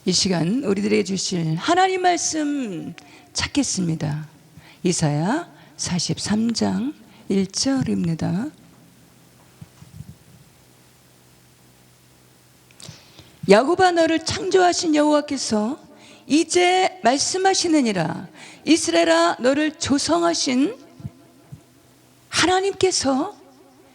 이 시간 우리들에게 주실 하나님 말씀 찾겠습니다. 이사야 43장 1절입니다. 야곱아, 너를 창조하신 여호와께서 이제 말씀하시느니라. 이스라엘아, 너를 조성하신 하나님께서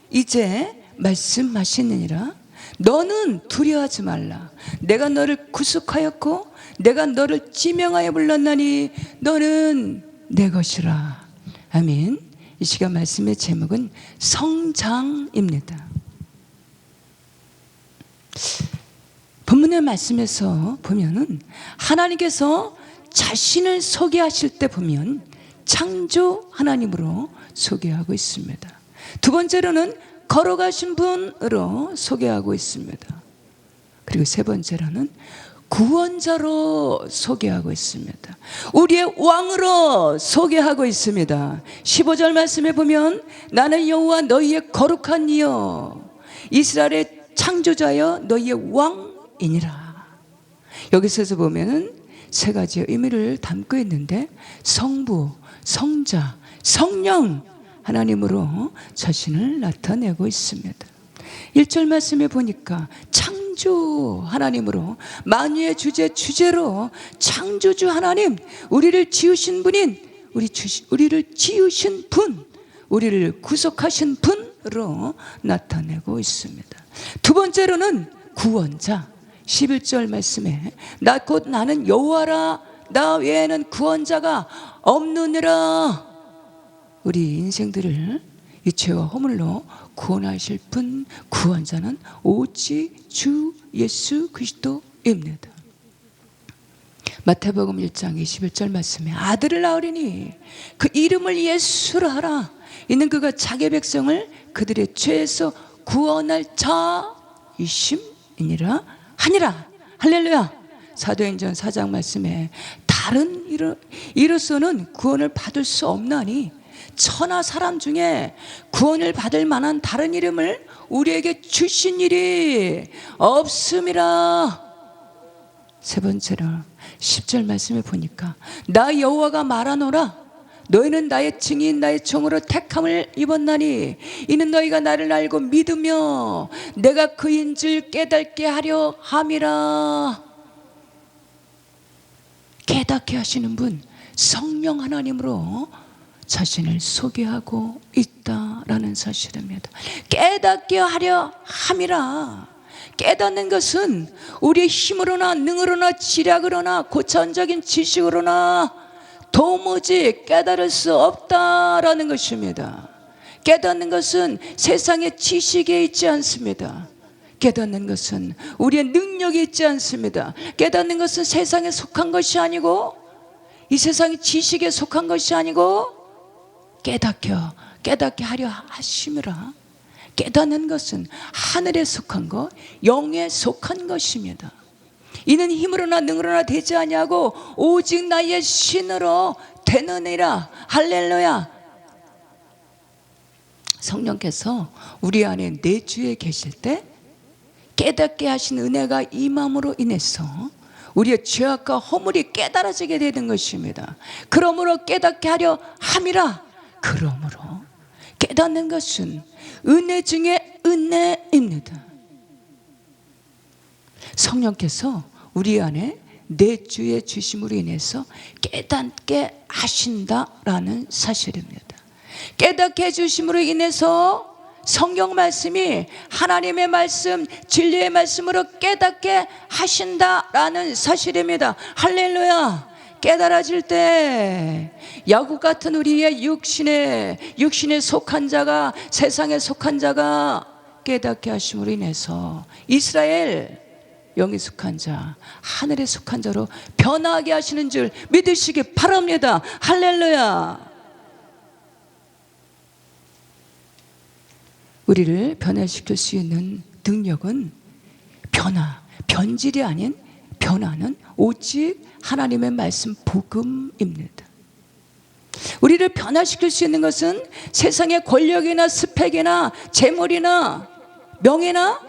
이제 말씀하시느니라. 너는 두려워하지 말라. 내가 너를 구속하였고 내가 너를 지명하여 불렀나니 너는 내 것이라. 아멘. 이 시간 말씀의 제목은 성장입니다. 본문의 말씀에서 보면은 하나님께서 자신을 소개하실 때 보면 창조 하나님으로 소개하고 있습니다. 두 번째로는 걸어가신 분으로 소개하고 있습니다. 그리고 세 번째로는 구원자로 소개하고 있습니다. 우리의 왕으로 소개하고 있습니다. 15절 말씀에 보면 나는 여호와 너희의 거룩한 이여 이스라엘의 창조자여 너희의 왕이니라. 여기서 보면은 세 가지의 의미를 담고 있는데 성부, 성자, 성령 하나님으로 자신을 나타내고 있습니다. 1절 말씀에 보니까 창조 하나님으로 만유의 주제로 창조주 하나님, 우리를 지으신 분인 우리를 지으신 분, 우리를 구속하신 분으로 나타내고 있습니다. 두 번째로는 구원자. 11절 말씀에 곧 나는 여호와라 나 외에는 구원자가 없느니라. 우리 인생들을 이 죄와 허물로 구원하실 분, 구원자는 오직 주 예수 그리스도입니다. 마태복음 1장 21절 말씀에 아들을 낳으리니 그 이름을 예수로 하라. 이는 그가 자기 백성을 그들의 죄에서 구원할 자이심이니라 하니라. 할렐루야. 사도행전 4장 말씀에 다른 이로서는 구원을 받을 수 없나니 천하 사람 중에 구원을 받을 만한 다른 이름을 우리에게 주신 일이 없음이라. 세 번째로 10절 말씀에 보니까 나 여호와가 말하노라. 너희는 나의 증인 나의 종으로 택함을 입었나니 이는 너희가 나를 알고 믿으며 내가 그인 줄 깨닫게 하려 함이라. 깨닫게 하시는 분 성령 하나님으로 자신을 소개하고 있다라는 사실입니다. 깨닫게 하려 함이라. 깨닫는 것은 우리의 힘으로나 능으로나 지략으로나 고차원적인 지식으로나 도무지 깨달을 수 없다라는 것입니다. 깨닫는 것은 세상의 지식에 있지 않습니다. 깨닫는 것은 우리의 능력에 있지 않습니다. 깨닫는 것은 세상에 속한 것이 아니고 이 세상의 지식에 속한 것이 아니고 깨닫게 하려 하심이라. 깨닫는 것은 하늘에 속한 것, 영에 속한 것입니다. 이는 힘으로나 능으로나 되지 아니하고 오직 나의 신으로 되느니라. 할렐루야. 성령께서 우리 안에 내주에 계실 때 깨닫게 하신 은혜가 임함으로 인해서 우리의 죄악과 허물이 깨달아지게 되는 것입니다. 그러므로 깨닫게 하려 함이라. 그러므로 깨닫는 것은 은혜 중에 은혜입니다. 성령께서 우리 안에 내주의 주심으로 인해서 깨닫게 하신다라는 사실입니다. 깨닫게 해주심으로 인해서 성경 말씀이 하나님의 말씀, 진리의 말씀으로 깨닫게 하신다라는 사실입니다. 할렐루야. 깨달아질 때 야곱 같은 우리의 육신에 속한 자가, 세상에 속한 자가 깨닫게 하심으로 인해서 이스라엘 영에 속한 자, 하늘에 속한 자로 변하게 하시는 줄 믿으시기 바랍니다. 할렐루야. 우리를 변화시킬 수 있는 능력은 변질이 아닌 변화는 오직 하나님의 말씀 복음입니다. 우리를 변화시킬 수 있는 것은 세상의 권력이나 스펙이나 재물이나 명예나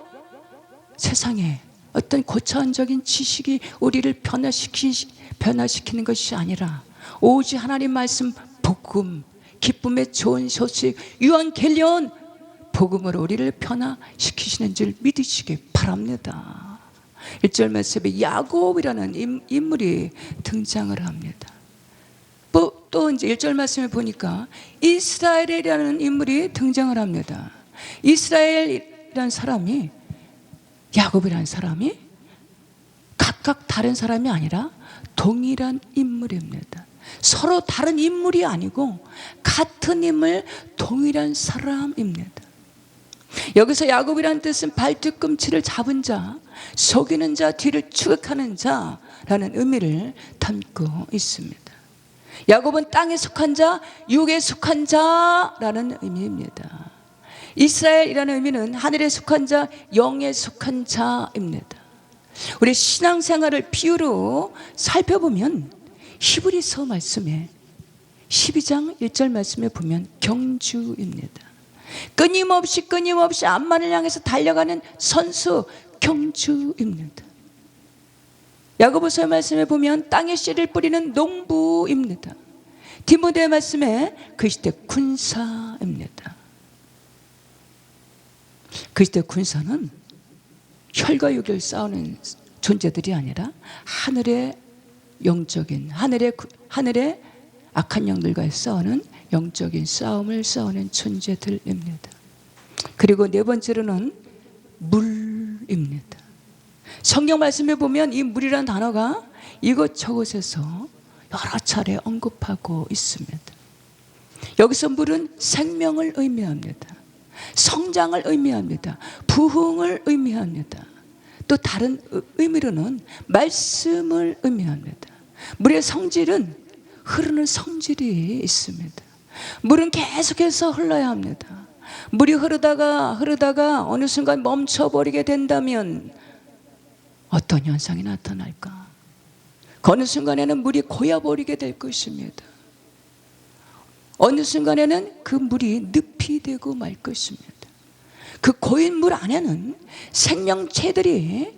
세상의 어떤 고차원적인 지식이 우리를 변화시키는 것이 아니라 오직 하나님 말씀, 복음, 기쁨의 좋은 소식, 유언겔리온 복음으로 우리를 변화시키시는 줄 믿으시기 바랍니다. 1절 말씀에 야곱이라는 인물이 등장을 합니다. 또 이제 1절 말씀에 보니까 이스라엘이라는 인물이 등장을 합니다. 이스라엘이라는 사람이, 야곱이라는 사람이 각각 다른 사람이 아니라 동일한 인물입니다. 서로 다른 인물이 아니고 같은 인물, 동일한 사람입니다. 여기서 야곱이라는 뜻은 발뒤꿈치를 잡은 자, 속이는 자, 뒤를 추격하는 자라는 의미를 담고 있습니다. 야곱은 땅에 속한 자, 육에 속한 자라는 의미입니다. 이스라엘이라는 의미는 하늘에 속한 자, 영에 속한 자입니다. 우리 신앙생활을 비유로 살펴보면 히브리서 말씀에 12장 1절 말씀에 보면 경주입니다. 끊임없이 암만을 향해서 달려가는 선수, 경주입니다. 야고보서 말씀에 보면 땅에 씨를 뿌리는 농부입니다. 디모데 말씀에 그 시대 군사입니다. 그 시대 군사는 혈과 육을 싸우는 존재들이 아니라 하늘의 영적인, 하늘의 악한 영들과 싸우는 영적인 싸움을 싸우는 존재들입니다. 그리고 네 번째로는 물입니다. 성경 말씀에 보면 이 물이라는 단어가 이곳저곳에서 여러 차례 언급하고 있습니다. 여기서 물은 생명을 의미합니다. 성장을 의미합니다. 부흥을 의미합니다. 또 다른 의미로는 말씀을 의미합니다. 물의 성질은 흐르는 성질이 있습니다. 물은 계속해서 흘러야 합니다. 물이 흐르다가 어느 순간 멈춰버리게 된다면 어떤 현상이 나타날까? 어느 순간에는 물이 고여버리게 될 것입니다. 어느 순간에는 그 물이 늪이 되고 말 것입니다. 그 고인 물 안에는 생명체들이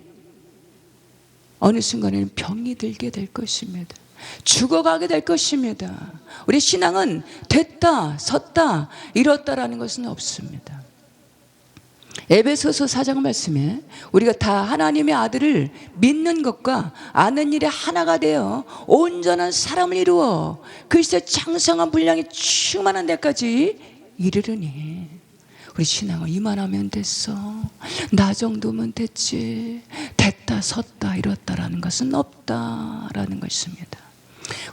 어느 순간에는 병이 들게 될 것입니다. 죽어가게 될 것입니다. 우리 신앙은 됐다, 섰다, 이뤘다라는 것은 없습니다. 에베소서 4장 말씀에 우리가 다 하나님의 아들을 믿는 것과 아는 일에 하나가 되어 온전한 사람을 이루어 그리스도의 장성한 분량이 충만한 데까지 이르르니, 우리 신앙은 이만하면 됐어, 나 정도면 됐지, 됐다, 섰다, 이뤘다라는 것은 없다라는 것입니다.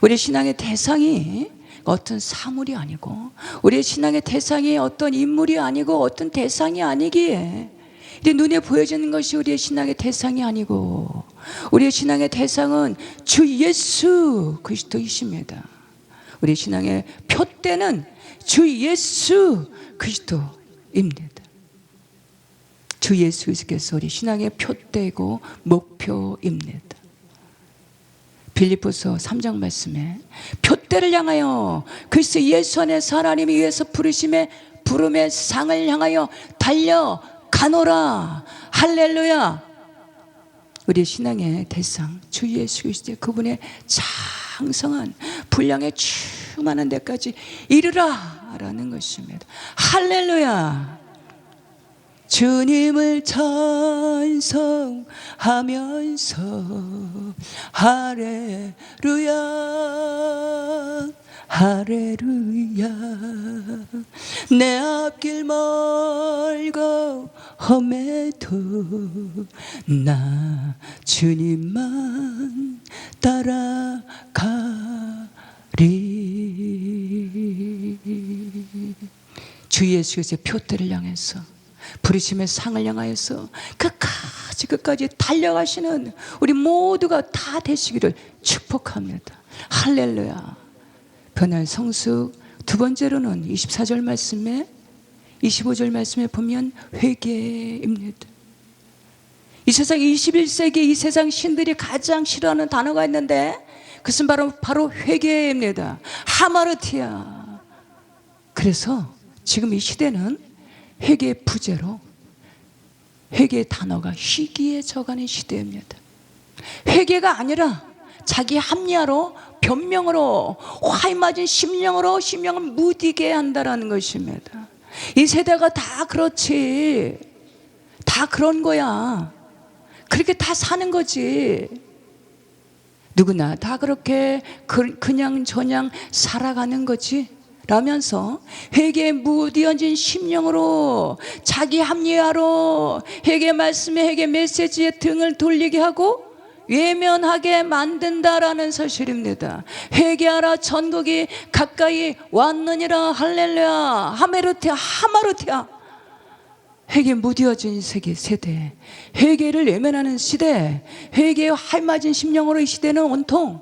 우리 신앙의 대상이 어떤 사물이 아니고, 우리의 신앙의 대상이 어떤 인물이 아니고 어떤 대상이 아니기에 눈에 보여지는 것이 우리의 신앙의 대상이 아니고, 우리의 신앙의 대상은 주 예수 그리스도이십니다. 우리 신앙의 표대는 주 예수 그리스도입니다. 주 예수 그리스도께서 우리 신앙의 표대고 목표입니다. 빌립보서 3장 말씀에 표대를 향하여 그리스도 예수 안에서 하나님이 위해서 부름의 상을 향하여 달려가노라. 할렐루야. 우리 신앙의 대상 주 예수 그리스도, 그분의 장성한 분량에 충만한 데까지 이르라 라는 것입니다. 할렐루야. 주님을 찬송하면서 할렐루야 할렐루야. 내 앞길 멀고 험해도 나 주님만 따라가리. 주 예수 그리스도의 표대를 향해서, 부르심의 상을 향하여서 끝까지 달려가시는 우리 모두가 다 되시기를 축복합니다. 할렐루야. 변화의 성수. 두 번째로는 24절 말씀에 25절 말씀에 보면 회개입니다. 이 세상 21세기 이 세상 신들이 가장 싫어하는 단어가 있는데 그것은 바로 회개입니다. 하마르티아. 그래서 지금 이 시대는 회개의 부재로 회개의 단어가 희귀해져가는 시대입니다. 회개가 아니라 자기 합리화로, 변명으로, 화에 맞은 심령을 무디게 한다라는 것입니다. 이 세대가 다 그렇지, 다 그런 거야. 그렇게 다 사는 거지. 누구나 다 그렇게 그냥 저냥 살아가는 거지 라면서 회개에 무디어진 심령으로, 자기 합리화로 회개 말씀에, 회개 메시지에 등을 돌리게 하고 외면하게 만든다라는 사실입니다. 회개하라, 천국이 가까이 왔느니라. 할렐루야. 하마르티아. 회개에 무디어진 세대, 회개를 외면하는 시대, 회개에 할맞은 심령으로 이 시대는 온통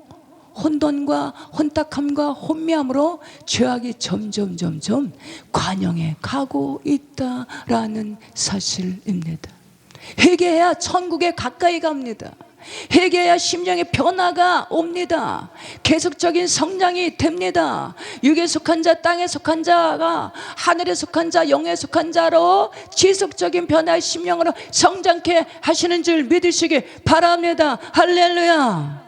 혼돈과 혼탁함과 혼미함으로 죄악이 점점 관영해 가고 있다라는 사실입니다. 회개해야 천국에 가까이 갑니다. 회개해야 심령의 변화가 옵니다. 계속적인 성장이 됩니다. 육에 속한 자, 땅에 속한 자가 하늘에 속한 자, 영에 속한 자로 지속적인 변화의 심령으로 성장케 하시는 줄 믿으시기 바랍니다. 할렐루야.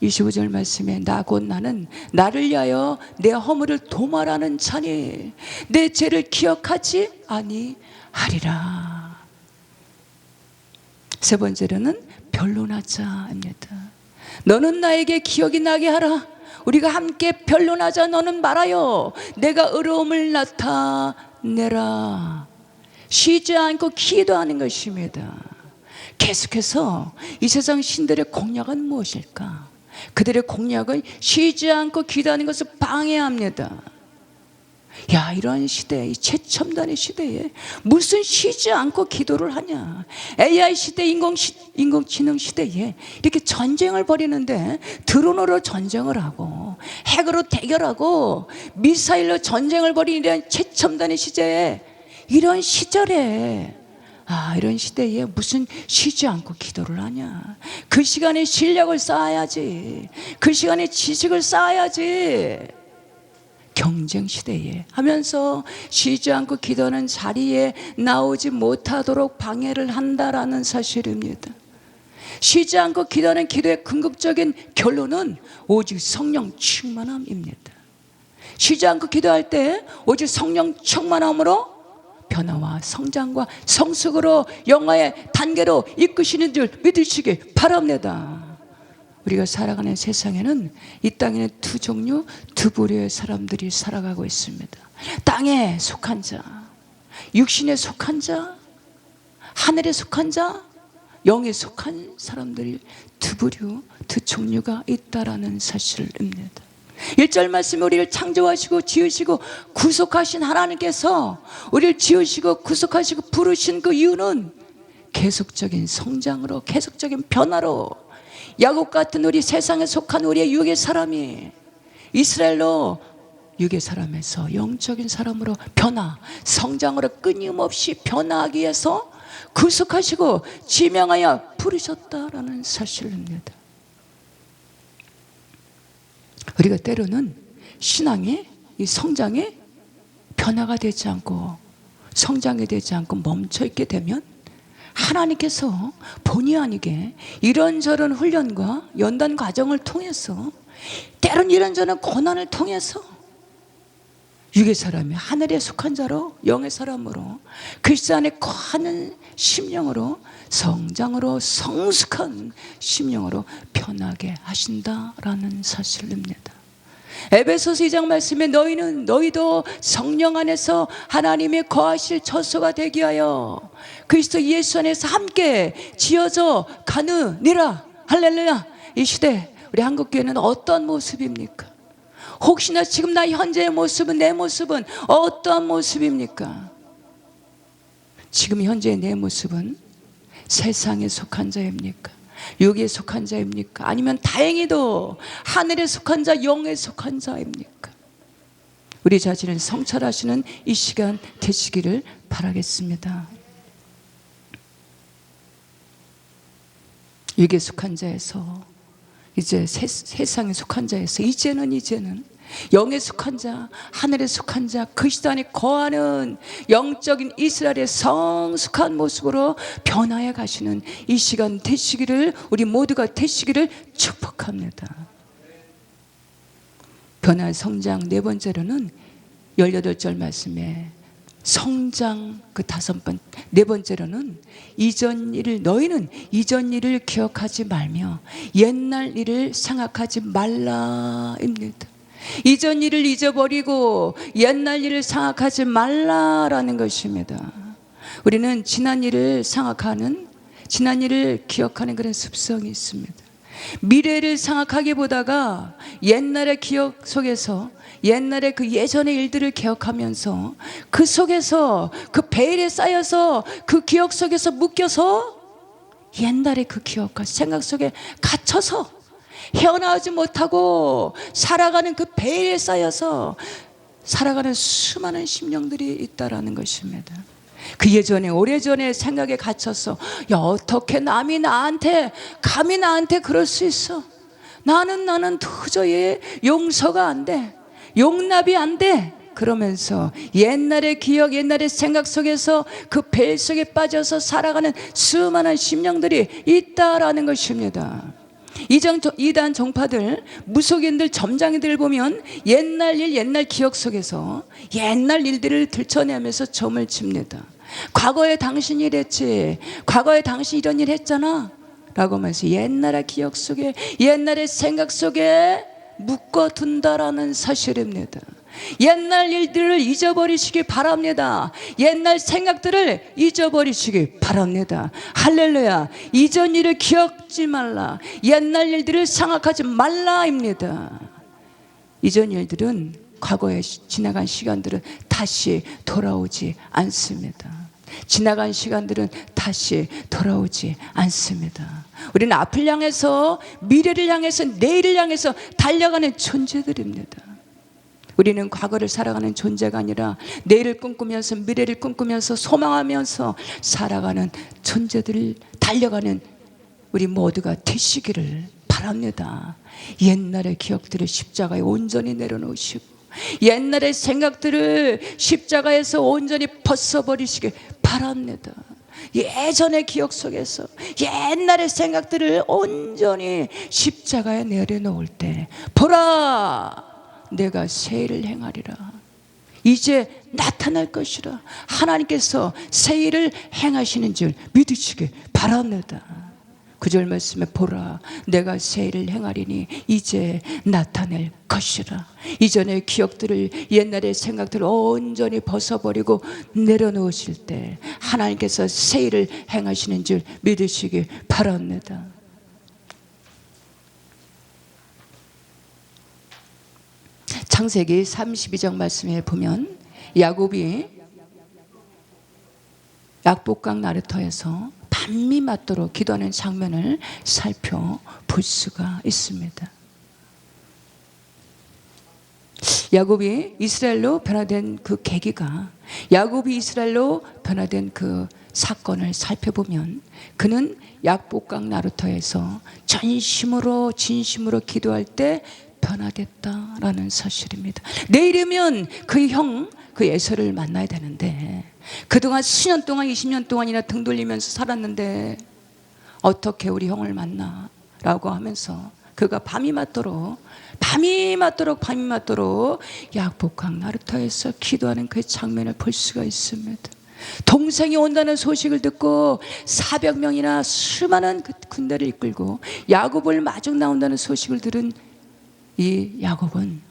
25절 말씀에 나 곧 나는 나를 위하여 내 허물을 도말하는 자니 내 죄를 기억하지 아니하리라. 세 번째로는 변론하자입니다. 너는 나에게 기억이 나게 하라. 우리가 함께 변론하자. 너는 말하여 내가 의로움을 나타내라. 쉬지 않고 기도하는 것입니다. 계속해서 이 세상 신들의 공약은 무엇일까? 그들의 공약은 쉬지 않고 기도하는 것을 방해합니다. 야, 이런 시대, 이 최첨단의 시대에 무슨 쉬지 않고 기도를 하냐. AI 시대, 인공지능 시대에 이렇게 전쟁을 벌이는데 드론으로 전쟁을 하고 핵으로 대결하고 미사일로 전쟁을 벌이는 이런 최첨단의 시대에, 이런 시절에, 이런 시대에 무슨 쉬지 않고 기도를 하냐. 그 시간에 실력을 쌓아야지. 그 시간에 지식을 쌓아야지. 경쟁 시대에 하면서 쉬지 않고 기도하는 자리에 나오지 못하도록 방해를 한다라는 사실입니다. 쉬지 않고 기도하는 기도의 궁극적인 결론은 오직 성령 충만함입니다. 쉬지 않고 기도할 때 오직 성령 충만함으로 변화와 성장과 성숙으로 영화의 단계로 이끄시는 줄 믿으시기 바랍니다. 우리가 살아가는 세상에는, 이 땅에는 두 종류, 두 부류의 사람들이 살아가고 있습니다. 땅에 속한 자, 육신에 속한 자, 하늘에 속한 자, 영에 속한 사람들이 두 부류, 두 종류가 있다라는 사실입니다. 1절 말씀에 우리를 창조하시고 지으시고 구속하신 하나님께서 우리를 지으시고 구속하시고 부르신 그 이유는 계속적인 성장으로, 계속적인 변화로, 야곱 같은 우리 세상에 속한 우리의 육의 사람이 이스라엘로 육의 사람에서 영적인 사람으로 변화, 성장으로 끊임없이 변화하기 위해서 구속하시고 지명하여 부르셨다라는 사실입니다. 우리가 때로는 신앙의 이 성장에 변화가 되지 않고 성장이 되지 않고 멈춰있게 되면 하나님께서 본의 아니게 이런저런 훈련과 연단 과정을 통해서, 때론 이런저런 고난을 통해서 육의 사람이 하늘에 속한 자로, 영의 사람으로, 그리스도 안에 거하는 심령으로, 성장으로, 성숙한 심령으로 변하게 하신다라는 사실입니다. 에베소서 2장 말씀에 너희도 성령 안에서 하나님의 거하실 처소가 되게 하여 그리스도 예수 안에서 함께 지어져 가느니라. 할렐루야. 이 시대 우리 한국교회는 어떤 모습입니까? 혹시나 지금 나 현재의 모습은, 내 모습은 어떤 모습입니까? 지금 현재의 내 모습은 세상에 속한 자입니까? 육에 속한 자입니까? 아니면 다행히도 하늘에 속한 자, 영에 속한 자입니까? 우리 자신을 성찰하시는 이 시간 되시기를 바라겠습니다. 육에 속한 자에서 이제 세상에 속한 자에서 이제는 영에 속한 자, 하늘에 속한 자, 그 시단에 거하는 영적인 이스라엘의 성숙한 모습으로 변화해 가시는 이 시간 되시기를, 우리 모두가 되시기를 축복합니다. 변화 성장 네 번째로는 18절 말씀에 성장 그 네 번째로는 너희는 이전 일을 기억하지 말며 옛날 일을 생각하지 말라입니다. 이전 일을 잊어버리고 옛날 일을 생각하지 말라라는 것입니다. 우리는 지난 일을 기억하는 그런 습성이 있습니다. 미래를 생각하기보다가 옛날의 기억 속에서, 옛날의 그 예전의 일들을 기억하면서 그 속에서, 그 베일에 쌓여서 그 기억 속에서 묶여서 옛날의 그 기억과 생각 속에 갇혀서 헤어나오지 못하고 살아가는 그 베일에 쌓여서 살아가는 수많은 심령들이 있다라는 것입니다. 그 예전에, 오래전에 생각에 갇혀서, 야, 어떻게 감히 나한테 그럴 수 있어? 나는 도저히 용서가 안 돼, 용납이 안 돼. 그러면서 옛날의 기억, 옛날의 생각 속에서 그 벨 속에 빠져서 살아가는 수많은 심령들이 있다라는 것입니다. 이단 종파들, 무속인들, 점장이들 보면 옛날 일, 옛날 기억 속에서 옛날 일들을 들춰내면서 점을 칩니다. 과거에 당신이 이랬지, 과거에 당신이 이런 일 했잖아 라고 하면서 옛날의 기억 속에, 옛날의 생각 속에 묶어둔다라는 사실입니다. 옛날 일들을 잊어버리시기 바랍니다. 옛날 생각들을 잊어버리시기 바랍니다. 할렐루야. 이전 일을 기억지 말라, 옛날 일들을 생각하지 말라입니다. 이전 일들은, 과거에 지나간 시간들은 다시 돌아오지 않습니다. 지나간 시간들은 다시 돌아오지 않습니다. 우리는 앞을 향해서, 미래를 향해서, 내일을 향해서 달려가는 존재들입니다. 우리는 과거를 살아가는 존재가 아니라 내일을 꿈꾸면서, 미래를 꿈꾸면서, 소망하면서 살아가는 존재들을, 달려가는 우리 모두가 되시기를 바랍니다. 옛날의 기억들을 십자가에 온전히 내려놓으시고, 옛날의 생각들을 십자가에서 온전히 벗어버리시길 바랍니다. 예전의 기억 속에서 옛날의 생각들을 온전히 십자가에 내려놓을 때, 보라, 내가 새 일을 행하리라. 이제 나타날 것이라. 하나님께서 새 일을 행하시는 줄 믿으시길 바랍니다. 9절 말씀에 보라, 내가 새 일을 행하리니 이제 나타낼 것이라. 이전의 기억들을, 옛날의 생각들을 온전히 벗어버리고 내려놓으실 때 하나님께서 새 일을 행하시는 줄 믿으시길 바랍니다. 창세기 32장 말씀에 보면 야곱이 약복강 나루터에서 밤이 맞도록 기도하는 장면을 살펴볼 수가 있습니다. 야곱이 이스라엘로 변화된 그 계기가, 야곱이 이스라엘로 변화된 그 사건을 살펴보면 그는 약복강 나루터에서 전심으로 진심으로 기도할 때 변화됐다라는 사실입니다. 내일이면 그 에서를 만나야 되는데 그동안 수년 동안 20년 동안이나 등 돌리면서 살았는데 어떻게 우리 형을 만나? 라고 하면서 그가 밤이 맞도록 약복강 나루터에서 기도하는 그 장면을 볼 수가 있습니다. 동생이 온다는 소식을 듣고 400명이나 수많은 그 군대를 이끌고 야곱을 마중 나온다는 소식을 들은 이 야곱은,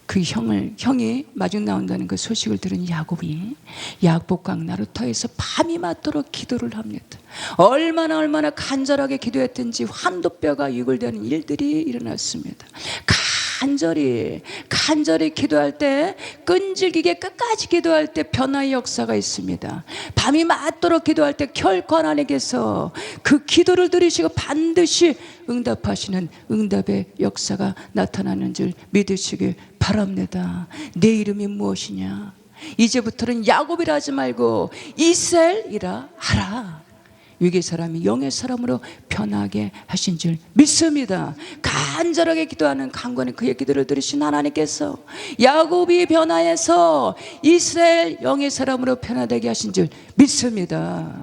그 형이 마중 나온다는 그 소식을 들은 야곱이 약복강 나루터에서 밤이 맞도록 기도를 합니다. 얼마나 간절하게 기도했든지 환도뼈가 유골되는 일들이 일어났습니다. 간절히 기도할 때, 끈질기게 끝까지 기도할 때 변화의 역사가 있습니다. 밤이 맞도록 기도할 때 결코 하나님께서 그 기도를 들으시고 반드시 응답하시는 응답의 역사가 나타나는 줄 믿으시길 바랍니다. 내 이름이 무엇이냐? 이제부터는 야곱이라 하지 말고 이스라엘이라 하라. 육의 사람이 영의 사람으로 변하게 하신 줄 믿습니다. 간절하게 기도하는 강건의 그의 기도를 들으신 하나님께서 야곱이 변화해서 이스라엘 영의 사람으로 변화되게 하신 줄 믿습니다.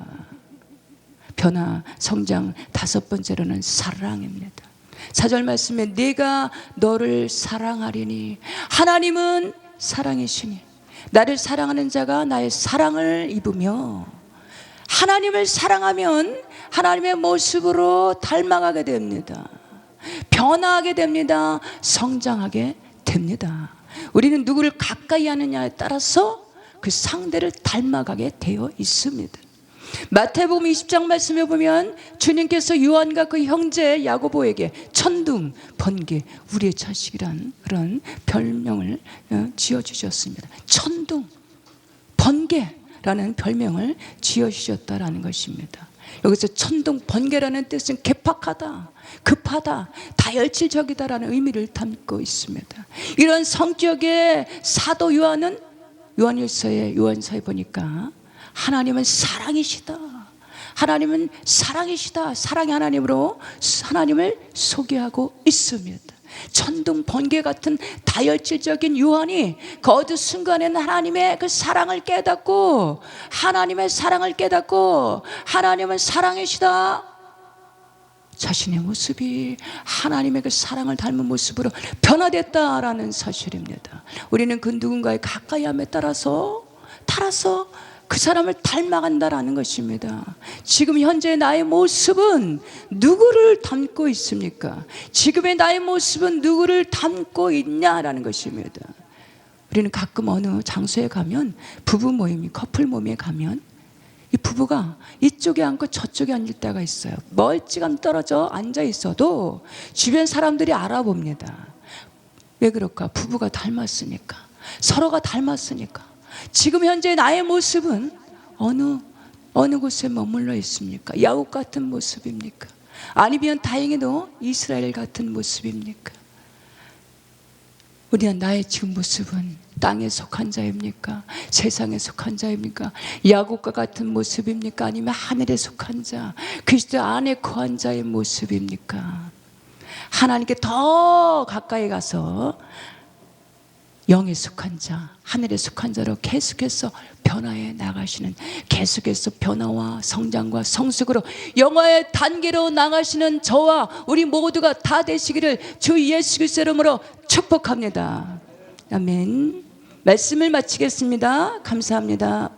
변화, 성장, 다섯 번째로는 사랑입니다. 4절 말씀에 내가 너를 사랑하리니, 하나님은 사랑이시니 나를 사랑하는 자가 나의 사랑을 입으며, 하나님을 사랑하면 하나님의 모습으로 닮아가게 됩니다. 변화하게 됩니다. 성장하게 됩니다. 우리는 누구를 가까이 하느냐에 따라서 그 상대를 닮아가게 되어 있습니다. 마태복음 20장 말씀에 보면 주님께서 요한과 그 형제 야고보에게 천둥, 번개, 우리의 자식이란 그런 별명을 지어주셨습니다. 천둥, 번개라는 별명을 지어주셨다라는 것입니다. 여기서 천둥, 번개라는 뜻은 개팍하다, 급하다, 다혈질적이다라는 의미를 담고 있습니다. 이런 성격의 사도 요한은 요한일서에 보니까 하나님은 사랑이시다, 하나님은 사랑이시다, 사랑의 하나님으로 하나님을 소개하고 있습니다. 천둥 번개 같은 다혈질적인 요한이 그 어느 순간에는 하나님의 그 사랑을 깨닫고, 하나님의 사랑을 깨닫고 하나님은 사랑이시다, 자신의 모습이 하나님의 그 사랑을 닮은 모습으로 변화됐다라는 사실입니다. 우리는 그 누군가의 가까이함에 따라서 그 사람을 닮아간다라는 것입니다. 지금 현재 나의 모습은 누구를 닮고 있습니까? 지금의 나의 모습은 누구를 닮고 있냐라는 것입니다. 우리는 가끔 어느 장소에 가면, 부부 모임, 커플 모임에 가면 이 부부가 이쪽에 앉고 저쪽에 앉을 때가 있어요. 멀찌감 떨어져 앉아 있어도 주변 사람들이 알아봅니다. 왜 그럴까? 부부가 닮았으니까, 서로가 닮았으니까. 지금 현재 나의 모습은 어느 곳에 머물러 있습니까? 야곱 같은 모습입니까? 아니면 다행히도 이스라엘 같은 모습입니까? 우리는 나의 지금 모습은 땅에 속한 자입니까? 세상에 속한 자입니까? 야곱과 같은 모습입니까? 아니면 하늘에 속한 자, 그리스도 안에 거한 자의 모습입니까? 하나님께 더 가까이 가서 영에 속한 자, 하늘에 속한 자로 계속해서 변화해 나가시는, 계속해서 변화와 성장과 성숙으로 영화의 단계로 나가시는 저와 우리 모두가 다 되시기를 주 예수 그리스도의 이름으로 축복합니다. 아멘. 말씀을 마치겠습니다. 감사합니다.